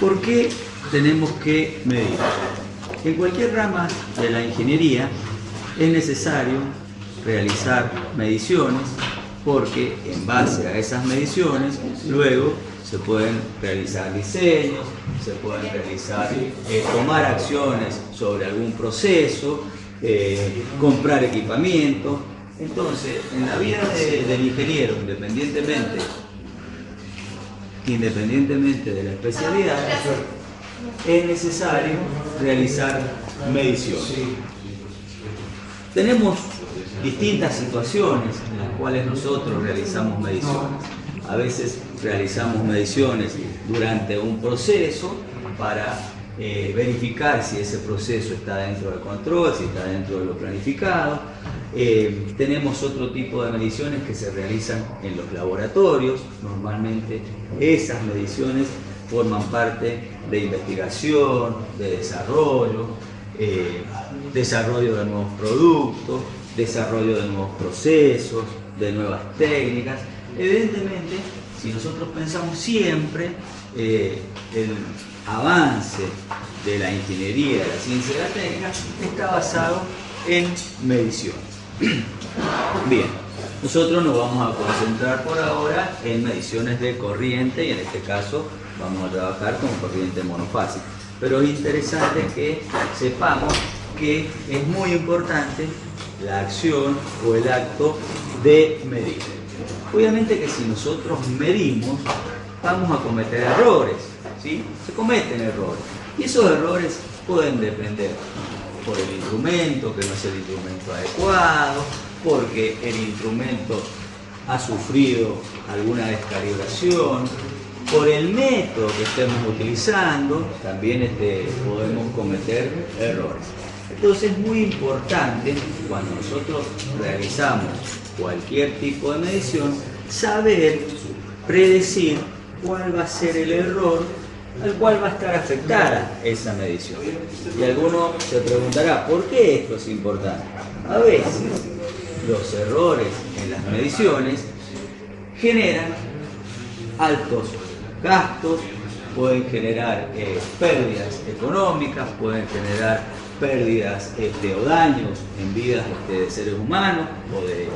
¿Por qué tenemos que medir? En cualquier rama de la ingeniería es necesario realizar mediciones porque en base a esas mediciones luego se pueden realizar diseños, se pueden realizar, tomar acciones sobre algún proceso, comprar equipamiento. Entonces, en la vida del ingeniero, independientemente de la especialidad, es necesario realizar mediciones. Tenemos distintas situaciones en las cuales nosotros realizamos mediciones. A veces realizamos mediciones durante un proceso para verificar si ese proceso está dentro del control, si está dentro de lo planificado. Tenemos otro tipo de mediciones que se realizan en los laboratorios. Normalmente esas mediciones forman parte de investigación, de desarrollo, desarrollo de nuevos productos, desarrollo de nuevos procesos, de nuevas técnicas. Evidentemente, si nosotros pensamos siempre el avance de la ingeniería, de la ciencia y la técnica, está basado en mediciones. Bien, nosotros nos vamos a concentrar por ahora en mediciones de corriente y en este caso vamos a trabajar con corriente monofásica. Pero es interesante que sepamos que es muy importante la acción o el acto de medir. Obviamente que si nosotros medimos, vamos a cometer errores, ¿sí? Se cometen errores. Y esos errores pueden depender por el instrumento, que no es el instrumento adecuado, porque el instrumento ha sufrido alguna descalibración, por el método que estemos utilizando, también podemos cometer errores. Entonces es muy importante cuando nosotros realizamos cualquier tipo de medición, saber predecir cuál va a ser el error al cual va a estar afectada esa medición. Y alguno se preguntará, ¿por qué esto es importante? A veces los errores en las mediciones generan altos gastos, pueden generar pérdidas económicas, pueden generar pérdidas o daños en vidas de seres humanos o de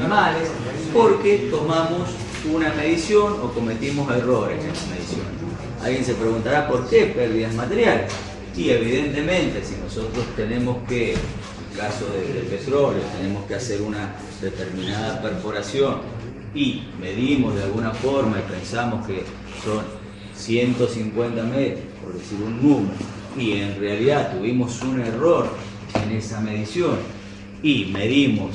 animales, porque tomamos una medición o cometimos errores en la medición. Alguien se preguntará por qué pérdidas materiales. Y evidentemente, si nosotros tenemos que, en el caso del petróleo, tenemos que hacer una determinada perforación y medimos de alguna forma y pensamos que son 150 metros, por decir un número, y en realidad tuvimos un error en esa medición y medimos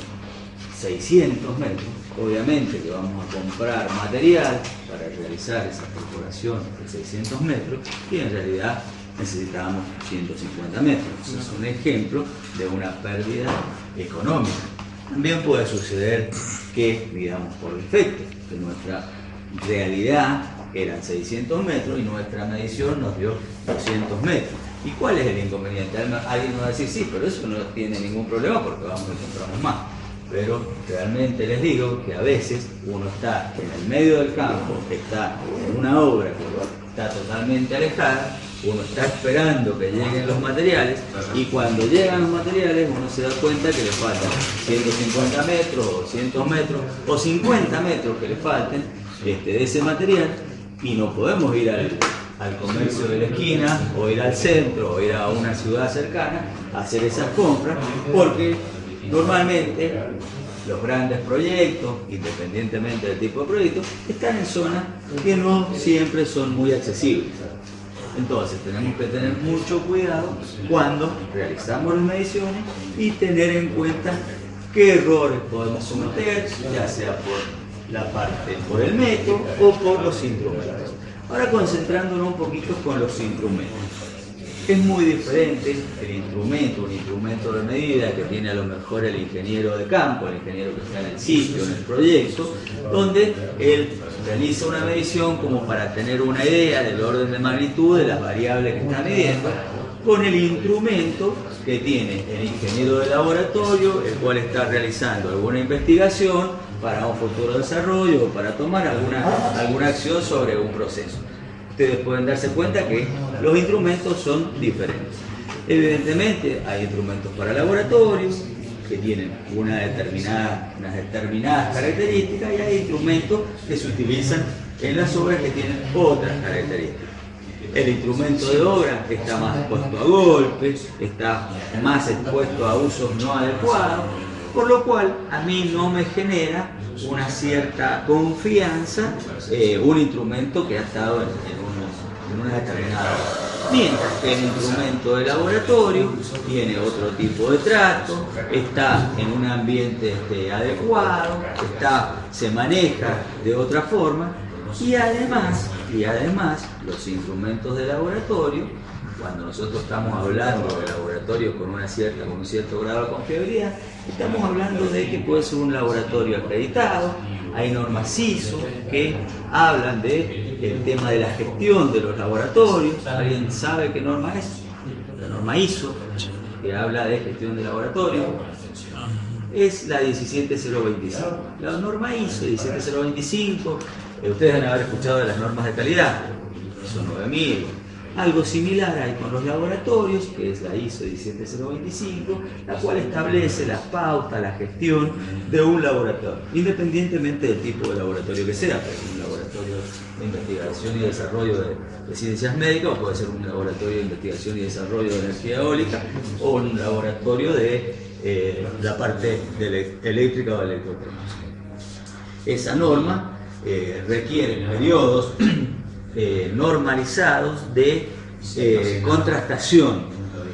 600 metros, obviamente que vamos a comprar material para realizar esa perforación de 600 metros y en realidad necesitábamos 150 metros. Eso es un ejemplo de una pérdida económica. También puede suceder que, digamos por defecto, que nuestra realidad eran 600 metros y nuestra medición nos dio 200 metros. ¿Y cuál es el inconveniente? Alguien nos va a decir, sí, pero eso no tiene ningún problema porque vamos y compramos más. Pero realmente les digo que a veces uno está en el medio del campo, está en una obra que está totalmente alejada, uno está esperando que lleguen los materiales y cuando llegan los materiales uno se da cuenta que le faltan 150 metros o 200 metros o 50 metros que le falten de ese material y no podemos ir al comercio de la esquina o ir al centro o ir a una ciudad cercana a hacer esas compras porque normalmente los grandes proyectos, independientemente del tipo de proyecto, están en zonas que no siempre son muy accesibles. Entonces tenemos que tener mucho cuidado cuando realizamos las mediciones y tener en cuenta qué errores podemos cometer, ya sea por el método o por los instrumentos. Ahora concentrándonos un poquito con los instrumentos. Es muy diferente el instrumento, un instrumento de medida que tiene a lo mejor el ingeniero de campo, el ingeniero que está en el sitio, en el proyecto, donde él realiza una medición como para tener una idea del orden de magnitud de las variables que está midiendo, con el instrumento que tiene el ingeniero de laboratorio, el cual está realizando alguna investigación para un futuro desarrollo o para tomar alguna acción sobre un proceso. Ustedes pueden darse cuenta que los instrumentos son diferentes. Evidentemente hay instrumentos para laboratorios que tienen unas determinadas características, y hay instrumentos que se utilizan en las obras que tienen otras características. El instrumento de obra está más expuesto a golpes, está más expuesto a usos no adecuados, por lo cual a mí no me genera una cierta confianza un instrumento que ha estado en una determinada obra. Mientras que el instrumento de laboratorio tiene otro tipo de trato, está en un ambiente adecuado, se maneja de otra forma, y además los instrumentos de laboratorio, cuando nosotros estamos hablando de laboratorio con un cierto grado de confiabilidad, estamos hablando de que puede ser un laboratorio acreditado. Hay normas ISO que hablan del tema de la gestión de los laboratorios. ¿Alguien sabe qué norma es? La norma ISO, que habla de gestión de laboratorio, es la 17025. La norma ISO 17025, ustedes deben haber escuchado de las normas de calidad, ISO 9000. Algo similar hay con los laboratorios, que es la ISO 17025, la cual establece las pautas, la gestión de un laboratorio, independientemente del tipo de laboratorio que sea. Puede ser un laboratorio de investigación y desarrollo de ciencias médicas, o puede ser un laboratorio de investigación y desarrollo de energía eólica, o un laboratorio de la parte eléctrica o electrotécnica. Esa norma requiere periodos normalizados de contrastación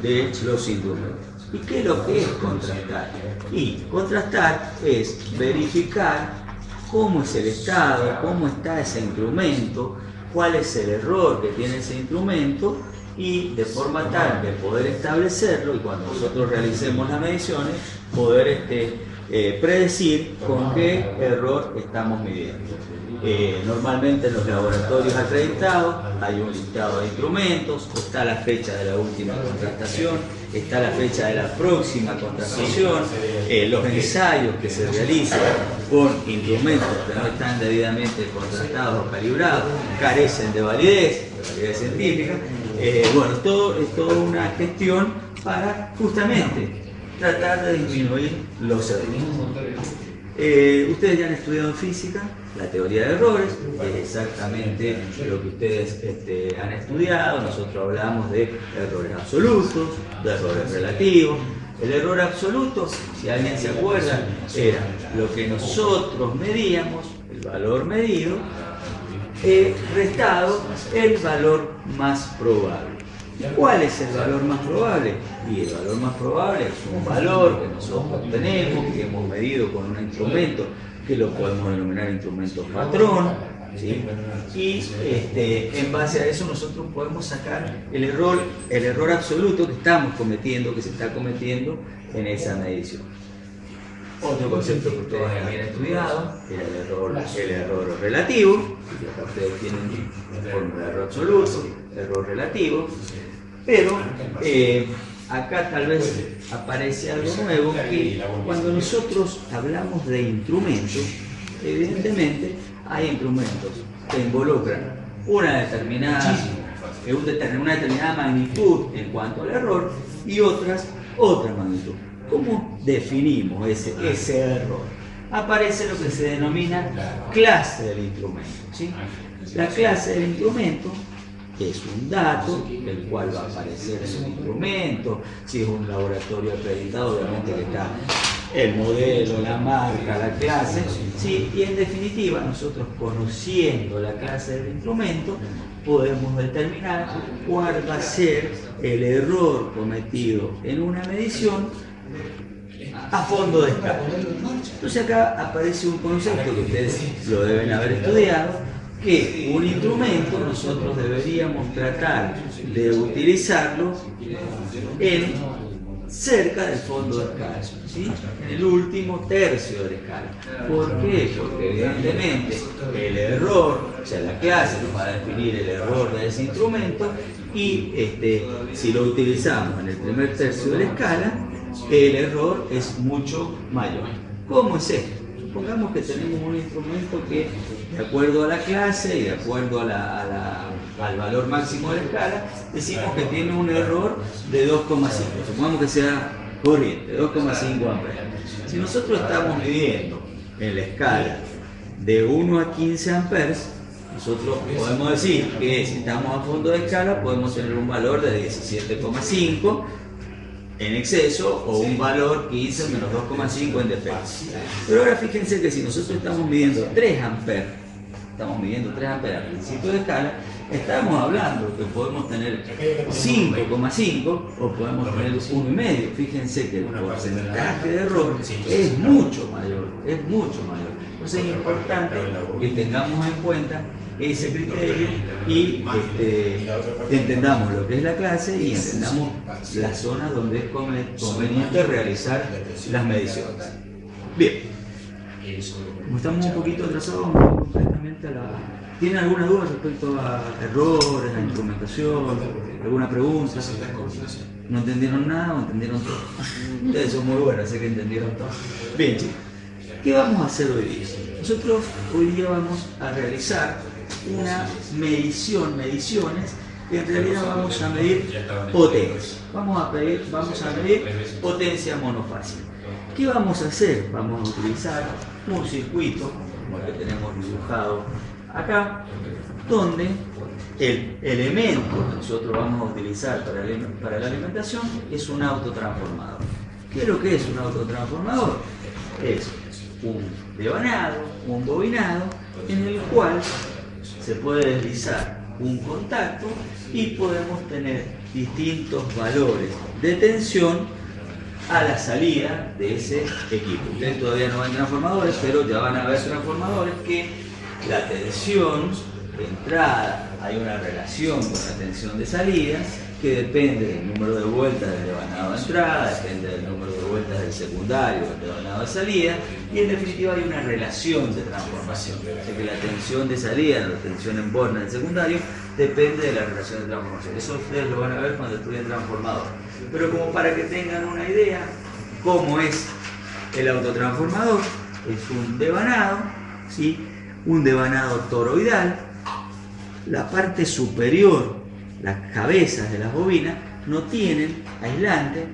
de los instrumentos. ¿Y qué es lo que es contrastar? Y contrastar es verificar cómo es el estado, cómo está ese instrumento, cuál es el error que tiene ese instrumento, y de forma tal de poder establecerlo, y cuando nosotros realicemos las mediciones, poder predecir con qué error estamos midiendo. Normalmente en los laboratorios acreditados hay un listado de instrumentos, está la fecha de la última contrastación, está la fecha de la próxima contrastación, los ensayos que se realizan con instrumentos que no están debidamente contrastados o calibrados carecen de validez científica. Bueno, todo es toda una gestión para justamente tratar de disminuir los errores. Ustedes ya han estudiado en física la teoría de errores, es exactamente lo que ustedes han estudiado. Nosotros hablamos de errores absolutos, de errores relativos. El error absoluto, si alguien se acuerda, era lo que nosotros medíamos, el valor medido, restado el valor más probable. ¿Cuál es el valor más probable? Y el valor más probable es un valor que nosotros tenemos, que hemos medido con un instrumento que lo podemos denominar instrumento patrón, ¿sí? Y en base a eso nosotros podemos sacar el error absoluto que estamos cometiendo, que se está cometiendo en esa medición. Otro concepto que ustedes habían estudiado era el error relativo, y acá ustedes tienen forma de error absoluto, error relativo, pero acá tal vez aparece algo nuevo, que cuando nosotros hablamos de instrumentos, evidentemente hay instrumentos que involucran una determinada magnitud en cuanto al error y otra magnitud. ¿Cómo definimos ese error? Aparece lo que se denomina clase del instrumento, ¿sí? La clase del instrumento es un dato, el cual va a aparecer en el instrumento. Si es un laboratorio acreditado, obviamente que está el modelo, la marca, la clase, ¿sí? Y en definitiva, nosotros conociendo la clase del instrumento, podemos determinar cuál va a ser el error cometido en una medición a fondo de escala. Entonces acá aparece un concepto que ustedes lo deben haber estudiado, que un instrumento nosotros deberíamos tratar de utilizarlo cerca del fondo de escala, ¿sí? En el último tercio de la escala. ¿Por qué? Porque evidentemente el error, o sea, la clase nos va a definir el error de ese instrumento, y si lo utilizamos en el primer tercio de la escala, el error es mucho mayor. ¿Cómo es esto? Supongamos que tenemos un instrumento que, de acuerdo a la clase y de acuerdo al valor máximo de la escala, decimos que tiene un error de 2,5. Supongamos que sea corriente, 2,5 amperes. Si nosotros estamos midiendo en la escala de 1 a 15 amperes, nosotros podemos decir que si estamos a fondo de escala podemos tener un valor de 17,5 en exceso o un valor 15 menos 2,5 en defecto. Pero ahora fíjense que si nosotros estamos midiendo 3 amperes, al principio de escala, estamos hablando que podemos tener 5,5 o podemos tener 1,5. Fíjense que el porcentaje de error es mucho mayor, Entonces es importante que tengamos en cuenta ese criterio y entendamos lo que es la clase y entendamos las zonas donde es conveniente realizar las mediciones. Bien, como estamos un poquito atrasados, vamos completamente a la... ¿Tienen alguna duda respecto a errores, a instrumentación? ¿Alguna pregunta? ¿No entendieron nada o entendieron todo? Ustedes son muy buenos, sé que entendieron todo. Bien, chicos, ¿qué vamos a hacer hoy día? Nosotros hoy día vamos a realizar una mediciones, que en realidad vamos a medir potencia. Vamos a medir potencia monofásica. ¿Qué vamos a hacer? Vamos a utilizar un circuito, como el que tenemos dibujado acá, donde el elemento que nosotros vamos a utilizar para la alimentación es un autotransformador. ¿Qué es lo que es un autotransformador? Es un devanado, un bobinado, en el cual se puede deslizar un contacto y podemos tener distintos valores de tensión a la salida de ese equipo. Ustedes todavía no ven transformadores, pero ya van a ver transformadores que la tensión de entrada, hay una relación con la tensión de salida que depende del número de vueltas del devanado de entrada, depende del número de vueltas del secundario, del devanado de salida, y en definitiva hay una relación de transformación. O sea que la tensión de salida, la tensión en borne del secundario, depende de la relación de transformación. Eso ustedes lo van a ver cuando estudien transformador. Pero como para que tengan una idea cómo es el autotransformador, es un devanado, ¿sí? Un devanado toroidal. La parte superior, las cabezas de las bobinas, no tienen aislante,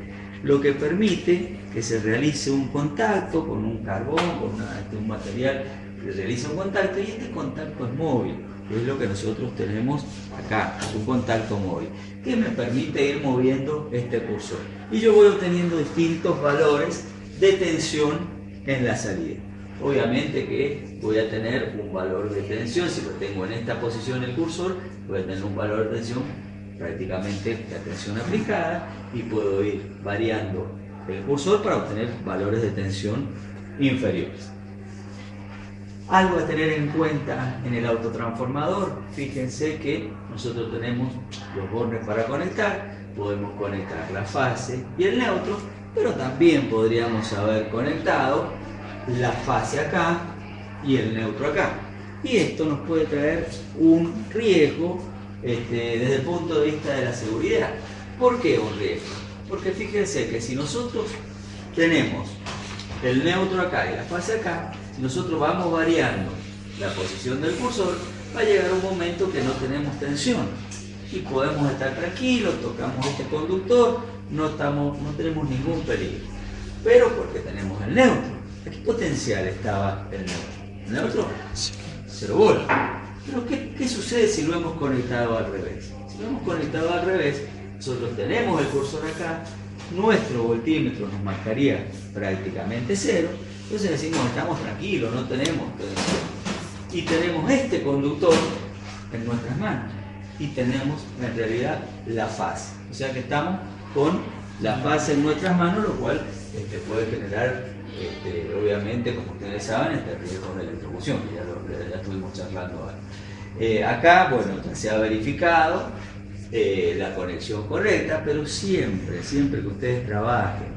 lo que permite que se realice un contacto con un carbón, con un material que realiza un contacto, y este contacto es móvil, que es lo que nosotros tenemos acá, un contacto móvil, que me permite ir moviendo este cursor. Y yo voy obteniendo distintos valores de tensión en la salida. Obviamente que voy a tener un valor de tensión, si lo tengo en esta posición el cursor, voy a tener un valor de tensión prácticamente la tensión aplicada y puedo ir variando el cursor para obtener valores de tensión inferiores. Algo a tener en cuenta en el autotransformador, fíjense que nosotros tenemos los bornes para conectar, podemos conectar la fase y el neutro, pero también podríamos haber conectado la fase acá y el neutro acá. Y esto nos puede traer un riesgo desde el punto de vista de la seguridad. ¿Por qué un riesgo? Porque fíjense que si nosotros tenemos el neutro acá y la fase acá, si nosotros vamos variando la posición del cursor, va a llegar un momento que no tenemos tensión y podemos estar tranquilos, tocamos este conductor, no tenemos ningún peligro. Pero porque tenemos el neutro. ¿A qué potencial estaba el neutro? El neutro, 0 volts. Pero ¿qué sucede si lo hemos conectado al revés? Si lo hemos conectado al revés, nosotros tenemos el cursor acá, nuestro voltímetro nos marcaría prácticamente 0, entonces decimos estamos tranquilos, no tenemos tensión. Y tenemos este conductor en nuestras manos y tenemos en realidad la fase. O sea que estamos con la fase en nuestras manos, lo cual puede generar obviamente, como ustedes saben, riesgo de electrocución, que ya estuvimos charlando ahora. Acá, bueno, ya se ha verificado la conexión correcta, pero siempre que ustedes trabajen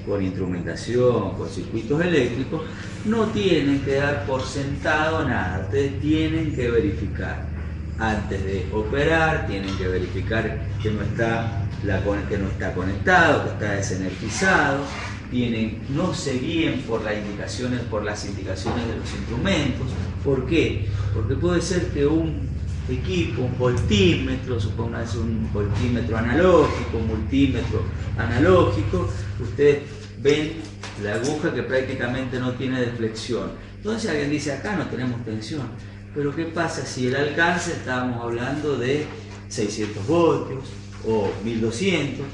con instrumentación, con circuitos eléctricos, no tienen que dar por sentado nada, ustedes tienen que verificar. Antes de operar, tienen que verificar que no está conectado, que está desenergizado, no se guíen por las indicaciones de los instrumentos. ¿Por qué? Porque puede ser que un equipo, un voltímetro, supongamos un voltímetro analógico, un multímetro analógico, ustedes ven la aguja que prácticamente no tiene deflexión. Entonces alguien dice, acá no tenemos tensión. Pero ¿qué pasa si el alcance, estábamos hablando de 600 voltios o 1200?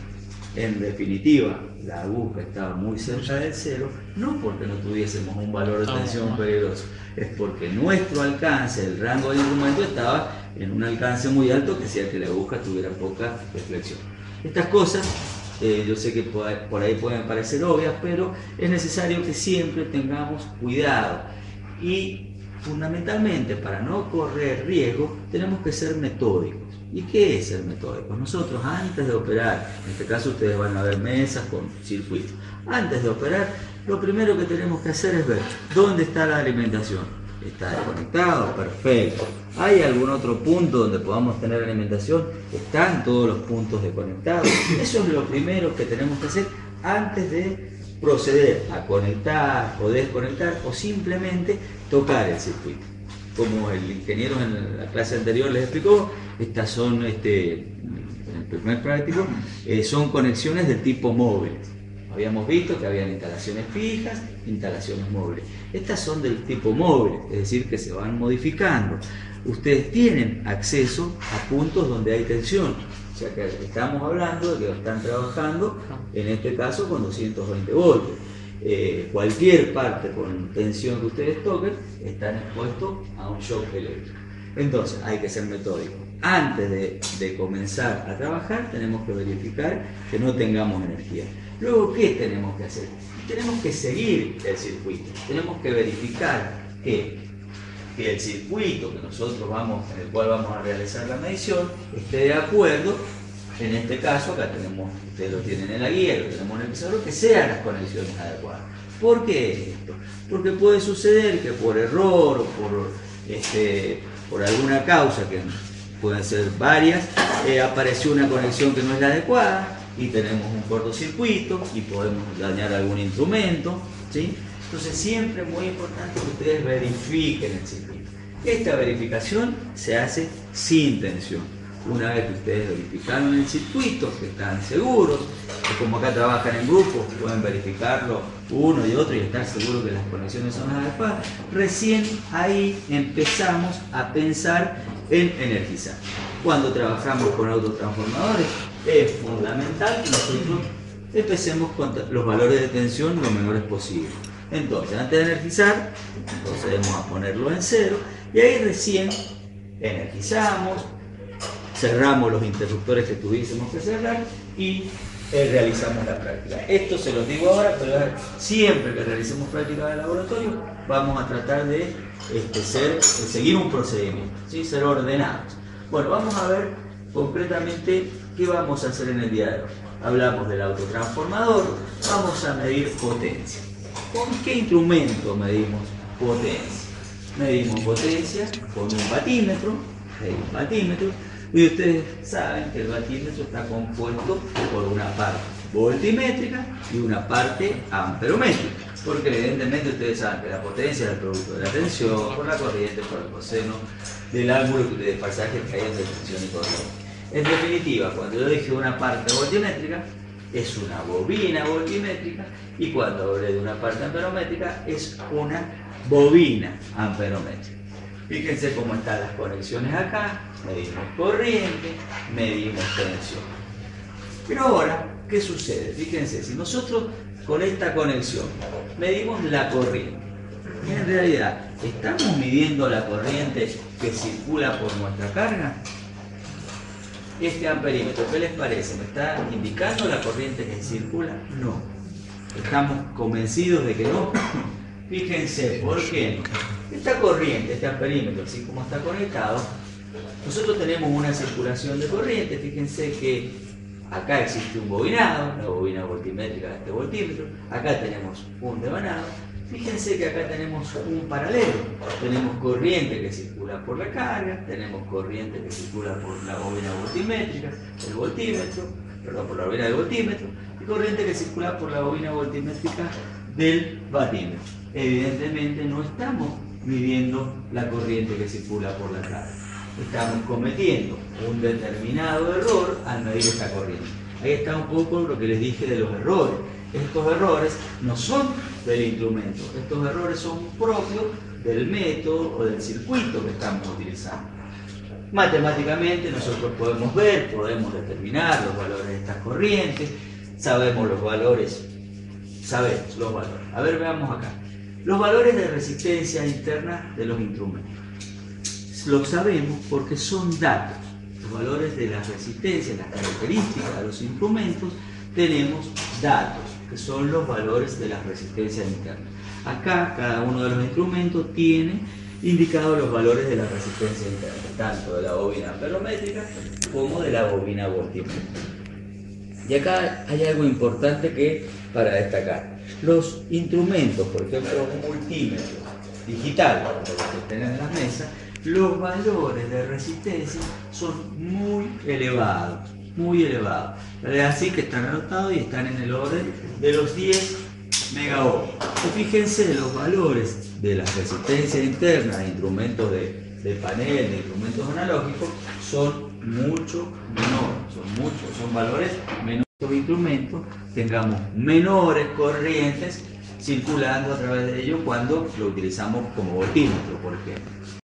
En definitiva, la aguja estaba muy cerca del cero, no porque no tuviésemos un valor de tensión peligroso, es porque nuestro alcance, el rango del instrumento, estaba en un alcance muy alto que hacía que la aguja tuviera poca deflexión. Estas cosas, yo sé que por ahí pueden parecer obvias, pero es necesario que siempre tengamos cuidado. Y fundamentalmente, para no correr riesgo, tenemos que ser metódicos. ¿Y qué es ser metódicos? Nosotros, antes de operar, en este caso ustedes van a ver mesas con circuitos, antes de operar, lo primero que tenemos que hacer es ver dónde está la alimentación. ¿Está desconectado? Perfecto. ¿Hay algún otro punto donde podamos tener alimentación? ¿Están todos los puntos desconectados? Eso es lo primero que tenemos que hacer antes de proceder a conectar o desconectar o simplemente tocar el circuito. Como el ingeniero en la clase anterior les explicó, estas son, en el primer práctico, son conexiones de tipo móvil. Habíamos visto que habían instalaciones fijas, instalaciones móviles. Estas son del tipo móvil, es decir, que se van modificando. Ustedes tienen acceso a puntos donde hay tensión. O sea que estamos hablando de que están trabajando, en este caso, con 220 voltios. Cualquier parte con tensión que ustedes toquen, están expuestos a un shock eléctrico. Entonces, hay que ser metódicos. Antes de comenzar a trabajar, tenemos que verificar que no tengamos energía. Luego, ¿qué tenemos que hacer? Tenemos que seguir el circuito. Tenemos que verificar que el circuito que nosotros en el cual vamos a realizar la medición esté de acuerdo. En este caso, acá tenemos, ustedes lo tienen en la guía, lo tenemos en el pizarrón, que sean las conexiones adecuadas. ¿Por qué esto? Porque puede suceder que por error o por alguna causa, que pueden ser varias, apareció una conexión que no es la adecuada y tenemos un cortocircuito y podemos dañar algún instrumento, ¿sí? Entonces siempre es muy importante que ustedes verifiquen el circuito. Esta verificación se hace sin tensión. Una vez que ustedes verificaron el circuito, que están seguros, que como acá trabajan en grupos, pueden verificarlo uno y otro y estar seguros que las conexiones son adecuadas, recién ahí empezamos a pensar en energizar. Cuando trabajamos con autotransformadores, es fundamental que nosotros empecemos con los valores de tensión lo menores posible. Entonces, antes de energizar, procedemos a ponerlo en cero y ahí recién energizamos, cerramos los interruptores que tuviésemos que cerrar y realizamos la práctica. Esto se los digo ahora, pero siempre que realicemos práctica de laboratorio vamos a tratar de seguir un procedimiento, ¿sí? Ser ordenados. Bueno, vamos a ver concretamente qué vamos a hacer en el día de hoy. Hablamos del autotransformador, vamos a medir potencia. ¿Con qué instrumento medimos potencia? Medimos potencia con un batímetro, y ustedes saben que el batímetro está compuesto por una parte voltimétrica y una parte amperométrica, porque evidentemente ustedes saben que la potencia es el producto de la tensión por la corriente, por el coseno del ángulo de pasaje que hay entre tensión y corriente. En definitiva, cuando yo dije una parte voltimétrica, es una bobina voltimétrica, y cuando hablé de una parte amperométrica, es una bobina amperométrica. Fíjense cómo están las conexiones acá, medimos corriente, medimos tensión. Pero ahora, ¿qué sucede? Fíjense, si nosotros con esta conexión medimos la corriente, en realidad, ¿estamos midiendo la corriente que circula por nuestra carga? Este amperímetro, ¿qué les parece? ¿Me está indicando la corriente que circula? No. ¿Estamos convencidos de que no? Fíjense, ¿por qué no? Esta corriente, este amperímetro, así como está conectado, nosotros tenemos una circulación de corriente. Fíjense que acá existe un bobinado, una bobina voltimétrica de este voltímetro, acá tenemos un devanado, Fíjense que acá tenemos un paralelo. Tenemos corriente que circula por la carga, tenemos corriente que circula por la bobina voltimétrica, el voltímetro, perdón, por la bobina del voltímetro, y corriente que circula por la bobina voltimétrica del vatímetro. Evidentemente no estamos midiendo la corriente que circula por la carga. Estamos cometiendo un determinado error al medir esta corriente. Ahí está un poco lo que les dije de los errores. Estos errores no son del instrumento, estos errores son propios del método o del circuito que estamos utilizando. Matemáticamente nosotros podemos ver, podemos determinar los valores de estas corrientes, sabemos los valores. A ver, veamos acá. Los valores de resistencia interna de los instrumentos. Los sabemos porque son datos. Los valores de las resistencias, las características de los instrumentos, tenemos datos, que son los valores de las resistencias internas. Acá cada uno de los instrumentos tiene indicados los valores de la resistencia interna, tanto de la bobina amperométrica como de la bobina voltímetrica. Y acá hay algo importante para destacar. Los instrumentos, por ejemplo, un multímetro digital, como los que tienen en la mesa, los valores de resistencia son muy elevados, muy elevados. Es así que están anotados y están en el orden de los 10 megaohms. Y fíjense, los valores de la resistencia interna de instrumentos de panel, de instrumentos analógicos, son mucho menores, son valores menores. Estos instrumentos tengamos menores corrientes circulando a través de ellos cuando lo utilizamos como voltímetro, por ejemplo.